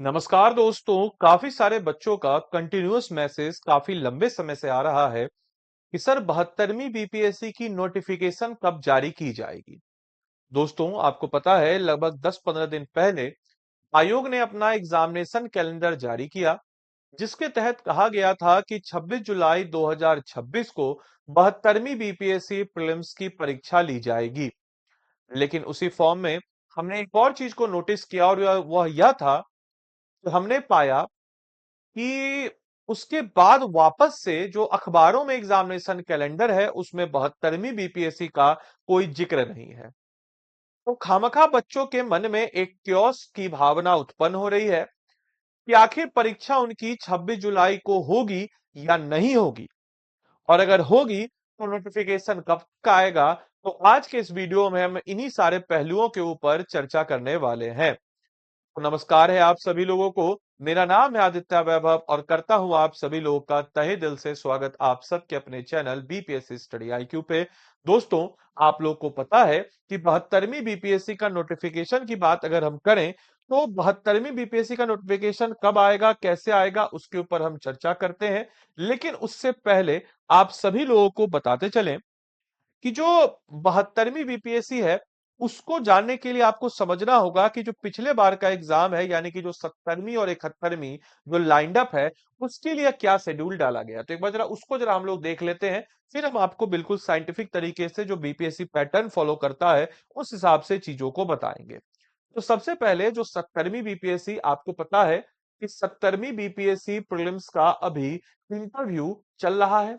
नमस्कार दोस्तों। काफी सारे बच्चों का कंटिन्यूअस मैसेज काफी लंबे समय से आ रहा है कि सर 72वीं बीपीएससी की नोटिफिकेशन कब जारी की जाएगी। दोस्तों, आपको पता है लगभग 10-15 दिन पहले आयोग ने अपना एग्जामिनेशन कैलेंडर जारी किया, जिसके तहत कहा गया था कि 26 जुलाई 2026 को 72वीं बीपीएससी प्रीलिम्स की परीक्षा ली जाएगी। लेकिन उसी फॉर्म में हमने एक और चीज को नोटिस किया और वह यह था कि हमने पाया कि उसके बाद वापस से जो अखबारों में एग्जामिनेशन कैलेंडर है उसमें 72वीं बीपीएससी का कोई जिक्र नहीं है। तो खामखा बच्चों के मन में एक क्योस की भावना उत्पन्न हो रही है कि आखिर परीक्षा उनकी 26 जुलाई को होगी या नहीं होगी, और अगर होगी तो नोटिफिकेशन कब तक आएगा। तो आज के इस वीडियो में हम इन्हीं सारे पहलुओं के ऊपर चर्चा करने वाले हैं। तो नमस्कार है आप सभी लोगों को। मेरा नाम है आदित्य वैभव और करता हूं आप सभी लोगों का तहे दिल से स्वागत आप सबके अपने चैनल बीपीएससी स्टडी आईक्यू पे। दोस्तों, आप लोग को पता है कि 72वीं बीपीएससी का नोटिफिकेशन की बात अगर हम करें तो 72वीं बीपीएससी का नोटिफिकेशन कब आएगा, कैसे आएगा, उसके ऊपर हम चर्चा करते हैं। लेकिन उससे पहले आप सभी लोगों को बताते चलें कि जो 72वीं बीपीएससी है उसको जानने के लिए आपको समझना होगा कि जो पिछले बार का एग्जाम है, यानी कि जो 70वीं और 71वीं जो लाइंड अप है, उसके लिए क्या शेड्यूल डाला गया। तो एक बार जरा उसको जरा हम लोग देख लेते हैं, फिर हम आपको बिल्कुल साइंटिफिक तरीके से जो बीपीएससी पैटर्न फॉलो करता है उस हिसाब से चीजों को बताएंगे। तो सबसे पहले जो 70वीं बीपीएससी, आपको पता है कि 70वीं बीपीएससी प्रीलिम्स का अभी इंटरव्यू चल रहा है।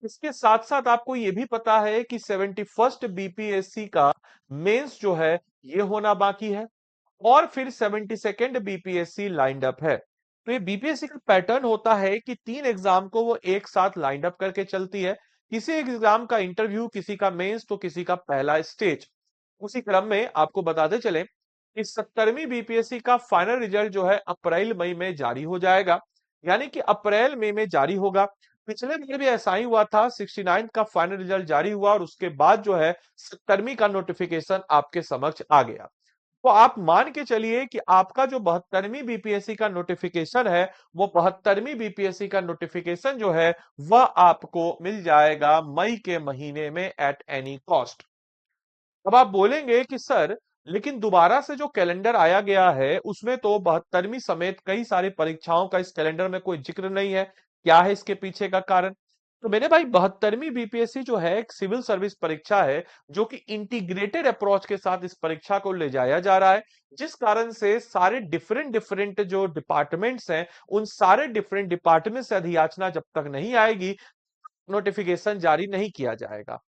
इसके साथ साथ आपको यह भी पता है कि 71st बीपीएससी का मेंस जो है ये होना बाकी है, और फिर 72nd बीपीएससी लाइंड अप है। तो ये बीपीएससी का पैटर्न होता है कि 3 एग्जाम को वो एक साथ लाइंड अप करके चलती है। किसी एक एग्जाम का इंटरव्यू, किसी का मेंस, तो किसी का पहला स्टेज। उसी क्रम में आपको बताते चले कि 70वीं बीपीएससी का फाइनल रिजल्ट जो है अप्रैल मई में जारी हो जाएगा, यानी कि अप्रैल मई में जारी होगा। पिछले बार भी ऐसा ही हुआ था, 69 का फाइनल रिजल्ट जारी हुआ और उसके बाद जो है 70वीं का नोटिफिकेशन आपके समक्ष आ गया। तो आप मान के चलिए कि आपका जो 72वीं बीपीएससी का नोटिफिकेशन है, वो 72वीं बीपीएससी का नोटिफिकेशन जो है वह आपको मिल जाएगा मई के महीने में एट एनी कॉस्ट। अब आप बोलेंगे कि सर, लेकिन दोबारा से जो कैलेंडर आया गया है उसमें तो 72वीं समेत कई सारी परीक्षाओं का इस कैलेंडर में कोई जिक्र नहीं है, क्या है इसके पीछे का कारण। तो मेरे भाई, 72वीं बीपीएससी जो है एक सिविल सर्विस परीक्षा है, जो कि इंटीग्रेटेड अप्रोच के साथ इस परीक्षा को ले जाया जा रहा है, जिस कारण से सारे डिफरेंट डिफरेंट जो डिपार्टमेंट्स हैं, उन सारे डिफरेंट डिपार्टमेंट से अधियाचना जब तक नहीं आएगी, नोटिफिकेशन जारी नहीं किया जाएगा।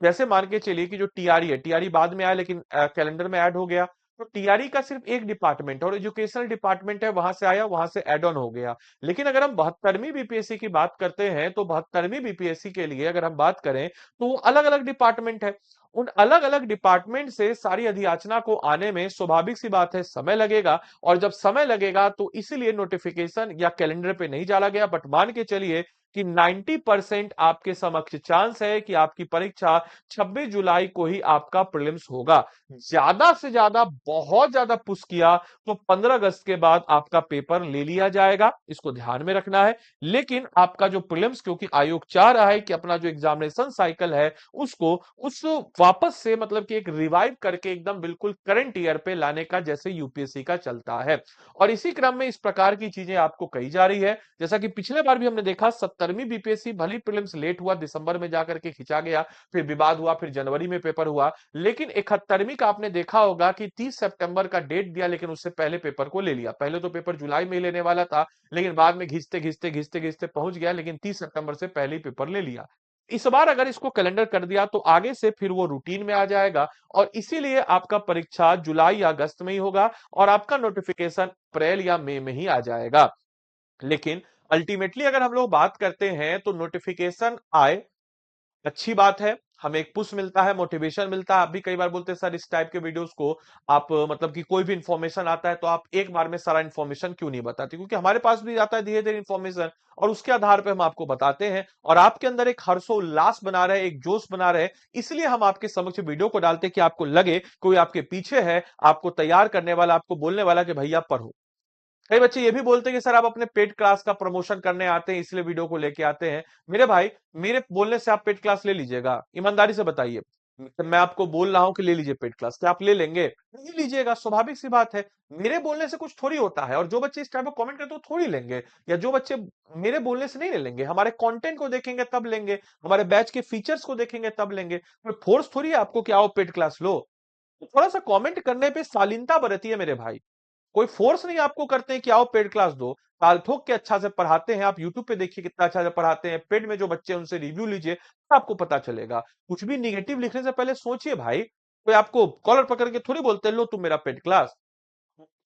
जैसे मान के चलिए कि जो टीआरई है, टीआरई बाद में आया लेकिन कैलेंडर में ऐड हो गया। तो टीआरई का सिर्फ एक डिपार्टमेंट और एजुकेशनल डिपार्टमेंट है, वहां से आया, वहां से एड ऑन हो गया। लेकिन अगर हम 72वीं बीपीएससी की बात करते हैं तो 72वीं बीपीएससी के लिए अगर हम बात करें तो वो अलग अलग डिपार्टमेंट है। उन अलग अलग डिपार्टमेंट से सारी अधियाचना को आने में स्वाभाविक सी बात है, समय लगेगा। और जब समय लगेगा तो इसीलिए नोटिफिकेशन या कैलेंडर पे नहीं डाला गया। बट मान के चलिए कि 90% आपके समक्ष चांस है कि आपकी परीक्षा 26 जुलाई को ही आपका प्रीलिम्स होगा। ज्यादा से ज्यादा, बहुत ज्यादा पुश किया तो 15 अगस्त के बाद आपका पेपर ले लिया जाएगा, इसको ध्यान में रखना है। लेकिन आपका जो प्रीलिम्स, क्योंकि आयोग चाह रहा है कि अपना जो एग्जामिनेशन साइकिल है उसको उस वापस से, मतलब कि एक रिवाइव करके एकदम बिल्कुल करंट ईयर पे लाने का, जैसे यूपीएससी का चलता है। और इसी क्रम में इस प्रकार की चीजें आपको कही जा रही है। जैसा कि पिछले बार भी हमने देखा, 70वीं बीपीएससी भली प्रीलिम्स लेट हुआ, दिसंबर में जाकर के खिंचा गया, फिर विवाद हुआ, फिर जनवरी में पेपर हुआ। लेकिन 71वीं का आपने देखा होगा कि 30 सितंबर का डेट दिया, लेकिन उससे पहले पेपर को ले लिया। पहले तो पेपर जुलाई में लेने वाला था, लेकिन बाद में घिसते घिसते घिसते घिसते पहुंच गया, लेकिन 30 सितंबर से पहले ही पेपर ले लिया। इस बार अगर इसको कैलेंडर कर दिया तो आगे से फिर वो रूटीन में आ जाएगा, और इसीलिए आपका परीक्षा जुलाई या अगस्त में ही होगा और आपका नोटिफिकेशन अप्रैल या मई में ही आ जाएगा। लेकिन अल्टीमेटली अगर हम लोग बात करते हैं तो नोटिफिकेशन आए, अच्छी बात है, हमें एक पुश मिलता है, मोटिवेशन मिलता है। आप भी कई बार बोलते हैं सर इस टाइप के वीडियोस को आप मतलब कि कोई भी इंफॉर्मेशन आता है तो आप एक बार में सारा इंफॉर्मेशन क्यों नहीं बताते, क्योंकि हमारे पास भी आता है धीरे धीरे इंफॉर्मेशन, और उसके आधार पे हम आपको बताते हैं और आपके अंदर एक हर्षोल्लास बना रहे, एक जोश बना रहे, इसलिए हम आपके समक्ष वीडियो को डालते हैं कि आपको लगे कोई आपके पीछे है, आपको तैयार करने वाला, आपको बोलने वाला कि भैया पढ़ो। कई बच्चे ये भी बोलते हैं कि सर आप अपने पेड क्लास का प्रमोशन करने आते हैं इसलिए वीडियो को लेके आते हैं। मेरे भाई, मेरे बोलने से आप पेड क्लास ले लीजिएगा? ईमानदारी से बताइए। मैं आपको बोल रहा हूं कि ले लीजिए पेड क्लास, क्या आप ले लेंगे? नहीं लीजिएगा, स्वाभाविक सी बात है। मेरे बोलने से कुछ थोड़ी होता है, और जो बच्चे इस टाइप का कमेंट करते हैं वो थोड़ी लेंगे, या जो बच्चे मेरे बोलने से नहीं ले लेंगे, हमारे कंटेंट को देखेंगे तब लेंगे, हमारे बैच के फीचर्स को देखेंगे तब लेंगे। कोई फोर्स थोड़ी है आपको कि आओ पेड क्लास लो। तो थोड़ा सा कमेंट करने पे शालीनता बरतिए मेरे भाई। कोई फोर्स नहीं आपको करते हैं कि आओ पेड क्लास दो। ताल ठोक के अच्छा से पढ़ाते हैं, आप यूट्यूब पे देखिए कितना अच्छा से पढ़ाते हैं। पेड में जो बच्चे हैं उनसे रिव्यू लीजिए, तो आपको पता चलेगा। कुछ भी निगेटिव लिखने से पहले सोचिए भाई। कोई आपको कॉलर पकड़ के थोड़ी बोलते हैं लो तुम मेरा पेड क्लास।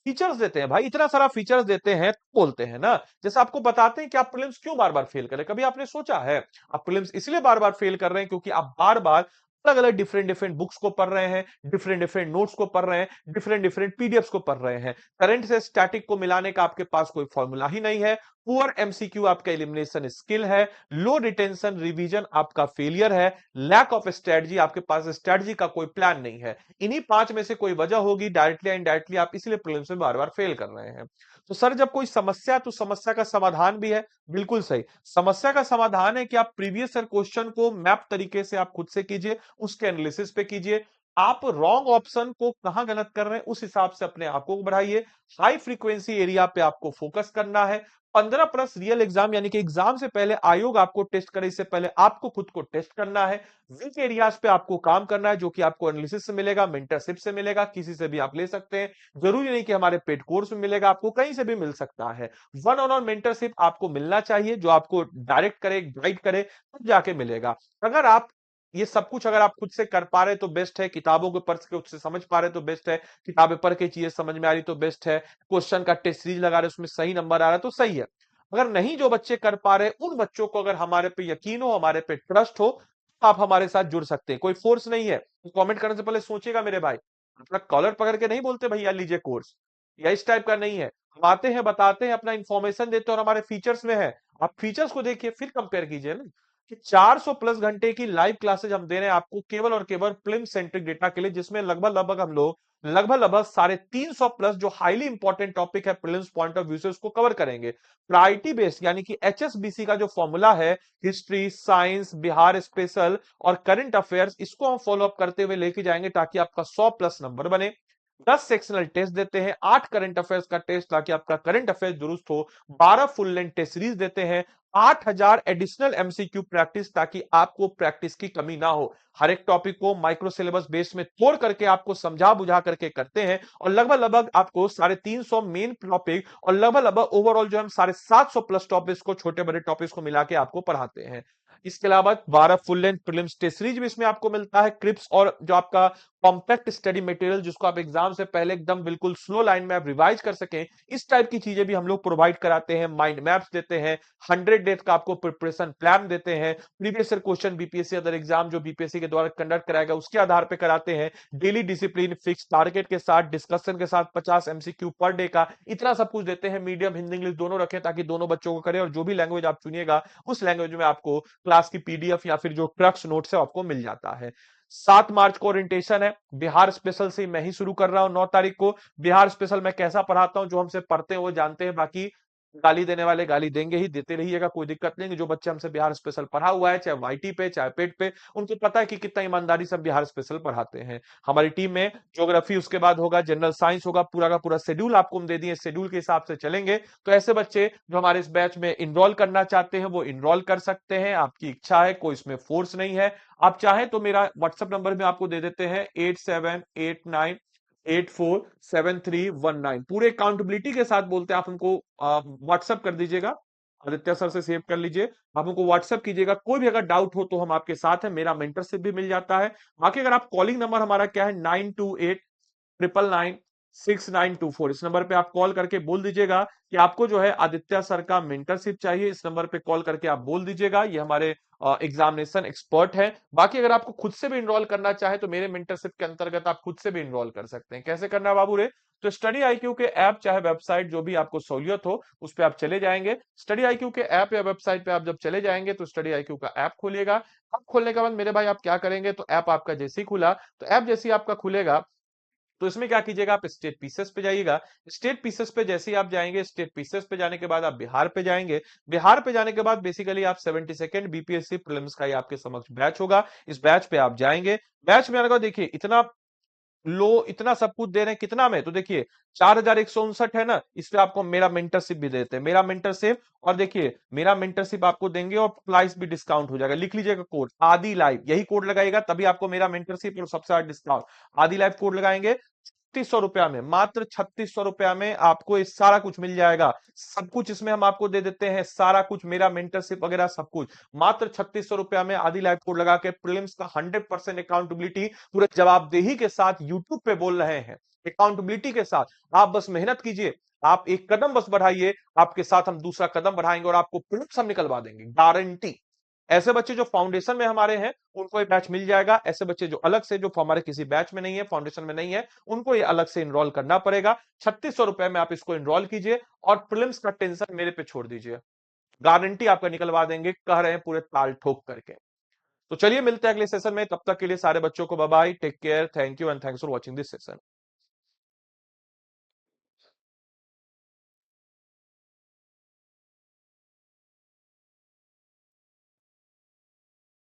फीचर्स देते हैं भाई, इतना सारा फीचर्स देते हैं तो बोलते हैं ना। जैसे आपको बताते हैं कि आप प्रीलिम्स क्यों बार बार फेल करें, कभी आपने सोचा है? आप प्रीलिम्स इसलिए बार बार फेल कर रहे हैं क्योंकि आप बार बार अलग अलग डिफरेंट डिफरेंट बुक्स को पढ़ रहे हैं, डिफरेंट डिफरेंट नोट्स को पढ़ रहे हैं, डिफरेंट डिफरेंट पीडीएफ्स को पढ़ रहे हैं। करंट से स्टैटिक को मिलाने का आपके पास कोई फॉर्मूला ही नहीं है। पुअर एमसीक्यू आपका एलिमिनेशन स्किल है। लो रिटेंशन रिवीजन आपका फेलियर है। लैक ऑफ स्ट्रेटजी, आपके पास स्ट्रेटजी का कोई प्लान नहीं है। इन्हीं पांच में से कोई वजह होगी, डायरेक्टली या इनडायरेक्टली आप इसलिए प्रीलिम्स में बार बार फेल कर रहे हैं। तो सर जब कोई समस्या है, तो समस्या का समाधान भी है। बिल्कुल सही, समस्या का समाधान है कि आप प्रीवियस ईयर क्वेश्चन को मैप तरीके से आप खुद से कीजिए, उसके एनालिसिस पे कीजिए। आप रॉन्ग ऑप्शन को कहां गलत कर रहे हैं उस हिसाब से अपने आप को बढ़ाइए। हाई फ्रीक्वेंसी एरिया पे आपको फोकस करना है। 15 प्लस रियल एग्जाम, यानी कि एग्जाम से पहले आयोग आपको टेस्ट करे, इससे पहले आपको खुद को टेस्ट करना है। वीक एरियाज पे आपको काम करना है, जो कि आपको एनालिसिस से मिलेगा, मेंटरशिप से मिलेगा, किसी से भी आप ले सकते हैं। जरूरी नहीं कि हमारे पेड कोर्स में मिलेगा, आपको कहीं से भी मिल सकता है। वन ऑन वन मेंटरशिप आपको मिलना चाहिए, जो आपको डायरेक्ट करे, गाइड करे, तब जाके मिलेगा। अगर आप ये सब कुछ अगर आप खुद से कर पा रहे तो बेस्ट है। किताबों को पढ़ के उससे समझ पा रहे तो बेस्ट है। किताबें पढ़ के चीजें समझ में आ रही तो बेस्ट है। क्वेश्चन का टेस्ट सीरीज लगा रहे उसमें सही नंबर आ रहा है तो सही है। अगर नहीं जो बच्चे कर पा रहे, उन बच्चों को अगर हमारे पे यकीन हो, हमारे पे ट्रस्ट हो, तो आप हमारे साथ जुड़ सकते हैं। कोई फोर्स नहीं है। कमेंट करने से पहले सोचिएगा मेरे भाई। अपना कॉलर पकड़ के नहीं बोलते भैया लीजिए कोर्स, या इस टाइप का नहीं है। हम आते हैं, बताते हैं, अपना इंफॉर्मेशन देते हैं, और हमारे फीचर्स में है। आप फीचर्स को देखिए फिर कंपेयर कीजिए ना, कि 400 प्लस घंटे की लाइव क्लासेज हम दे रहे हैं आपको केवल और केवल फिल्म सेंट्रिक डेटा के लिए, जिसमें लगभग लगभग हम लोग लगभग लगभग 350 प्लस जो हाईली इंपॉर्टेंट टॉपिक है प्रीलिम्स पॉइंट ऑफ व्यू से, उसको कवर करेंगे। प्रायोरिटी बेस्ड, यानी कि एचएसबीसी का जो फॉर्मूला है, हिस्ट्री, साइंस, बिहार स्पेशल और करंट अफेयर्स, इसको हम फॉलो अप करते हुए लेके जाएंगे ताकि आपका 100 प्लस नंबर बने। 10 सेक्शनल टेस्ट देते हैं, 8 करंट अफेयर्स का टेस्ट ताकि आपका करंट अफेयर्स दुरुस्त हो, 12 फुल लेंथ टेस्ट सीरीज देते हैं, 8000 एडिशनल एमसीक्यू प्रैक्टिस ताकि आपको प्रैक्टिस की कमी ना हो। हर एक टॉपिक को माइक्रो सिलेबस बेस में तोड़ करके आपको समझा बुझा करके करते हैं, और लगभग लगभग आपको 350 मेन टॉपिक और लगभग लगभग ओवरऑल जो हम 750 प्लस टॉपिक्स को, छोटे बड़े टॉपिक्स को मिला के आपको पढ़ाते हैं। इसके अलावा 12 full length prelims test series भी इसमें आपको मिलता है, क्रिप्स और जो आपका कॉम्पैक्ट स्टडी मटेरियल, जिसको आप एग्जाम से पहले एकदम बिल्कुल स्लो लाइन में आप रिवाइज कर सकें, इस टाइप की चीजें भी हम लोग प्रोवाइड कराते हैं। माइंड मैप्स देते हैं, 100 डेज का आपको प्रिपरेशन प्लान देते हैं, previous year question BPSC other exam जो बीपीएससी के द्वारा कंडक्ट कराएगा उसके आधार पर कराते हैं। डेली डिसिप्लिन, फिक्स टारगेट के साथ, डिस्कशन के साथ 50 एमसीक्यू पर डे का, इतना सब कुछ देते हैं। मीडियम हिंदी इंग्लिश दोनों रखें ताकि दोनों बच्चों को करें, और जो भी लैंग्वेज आप चुनिएगा उस लैंग्वेज में आपको क्लास की पीडीएफ या फिर जो क्रक्स नोट्स है आपको मिल जाता है। 7 मार्च को ओरिएंटेशन है। बिहार स्पेशल से मैं ही शुरू कर रहा हूं 9 तारीख को। बिहार स्पेशल में कैसा पढ़ाता हूं, जो हमसे पढ़ते हैं वो जानते हैं, बाकी गाली देने वाले गाली देंगे ही, देते रहिएगा, कोई दिक्कत नहीं। जो बच्चे हमसे बिहार स्पेशल पढ़ा हुआ है, चाहे वाईटी पे चाहे पेट पे, उनको पता है कि कितना ईमानदारी से हम बिहार स्पेशल पढ़ाते हैं। हमारी टीम में ज्योग्राफी उसके बाद होगा, जनरल साइंस होगा, पूरा का पूरा शेड्यूल आपको हम दे दिए, शेड्यूल के हिसाब से चलेंगे। तो ऐसे बच्चे जो हमारे इस बैच में इनरोल करना चाहते हैं वो इनरोल कर सकते हैं, आपकी इच्छा है, कोई इसमें फोर्स नहीं है। आप चाहें तो मेरा व्हाट्सएप नंबर में आपको दे देते हैं, 8789847319। पूरे अकाउंटेबिलिटी के साथ बोलते हैं, आप हमको व्हाट्सएप कर दीजिएगा। आदित्य सर से सेव कर लीजिए, आप हमको व्हाट्सएप कीजिएगा। कोई भी अगर डाउट हो तो हम आपके साथ हैं, मेरा मेंटरशिप भी मिल जाता है। बाकी अगर आप कॉलिंग नंबर हमारा क्या है, 9289996924, इस नंबर पे आप कॉल करके बोल दीजिएगा कि आपको जो है आदित्य सर का मेंटरशिप चाहिए। इस नंबर पे कॉल करके आप बोल दीजिएगा, ये हमारे एग्जामिनेशन एक्सपर्ट है। बाकी अगर आपको खुद से भी इनरोल करना चाहे तो मेरे मेंटरशिप के अंतर्गत आप खुद से भी इनरोल कर सकते हैं। कैसे करना है बाबू रे? तो स्टडी आईक्यू के ऐप चाहे वेबसाइट, जो भी आपको सहूलियत हो उस पर आप चले जाएंगे। स्टडी आईक्यू के ऐप या वेबसाइट पे आप जब चले जाएंगे तो स्टडी आईक्यू का ऐप खोलिएगा। अब खोलने के बाद मेरे भाई आप क्या करेंगे, तो ऐप आपका जैसे ही खुला, तो ऐप जैसे ही आपका खुलेगा, तो इसमें क्या कीजिएगा, आप स्टेट पीसेस पे जाइएगा। स्टेट पीसेस पे जैसे ही आप जाएंगे, स्टेट पीसेस पे जाने के बाद आप बिहार पे जाएंगे। बिहार पे जाने के बाद बेसिकली आप 72nd बीपीएससी प्रीलिम्स का ही आपके समक्ष बैच होगा। इस बैच पे आप जाएंगे। बैच में आने के बाद देखिए इतना लो, इतना सब कुछ दे रहे हैं कितना में, तो देखिए 4159 है ना, इस पे आपको मेरा मेंटरशिप भी देते हैं, मेरा मेंटरशिप। और देखिए मेरा मेंटरशिप आपको देंगे और प्राइस भी डिस्काउंट हो जाएगा। लिख लीजिएगा कोड आदि लाइव, यही कोड लगाएगा तभी आपको मेरा मेंटरशिप और सबसे ज्यादा डिस्काउंट आदि लाइव कोड लगाएंगे। 3600 रुपया में, मात्र 3600 रुपया में आपको ये सारा कुछ मिल जाएगा। सब कुछ इसमें हम आपको दे देते हैं, सारा कुछ, मेरा मेंटरशिप वगैरह सब कुछ मात्र 3600 रुपया में आदि लाइव कोड लगा के प्रीलिम्स का 100% अकाउंटेबिलिटी पूरे जवाबदेही के साथ यूट्यूब पे बोल रहे हैं, अकाउंटेबिलिटी के साथ। आप बस मेहनत कीजिए, आप एक कदम बस बढ़ाइए, आपके साथ हम दूसरा कदम बढ़ाएंगे और आपको प्रीलिम्स हम निकलवा देंगे, गारंटी। ऐसे बच्चे जो फाउंडेशन में हमारे हैं उनको ये बैच मिल जाएगा। ऐसे बच्चे जो अलग से, जो हमारे किसी बैच में नहीं है, फाउंडेशन में नहीं है, उनको ये अलग से इनरोल करना पड़ेगा। 3600 रुपए में आप इसको इनरोल कीजिए और प्रीलिम्स का टेंशन मेरे पे छोड़ दीजिए, गारंटी आपका निकलवा देंगे, कह रहे हैं पूरे ताल ठोक करके। तो चलिए मिलते हैं अगले सेशन में, तब तक के लिए सारे बच्चों को bye bye, take care, thank you and thanks for watching this session.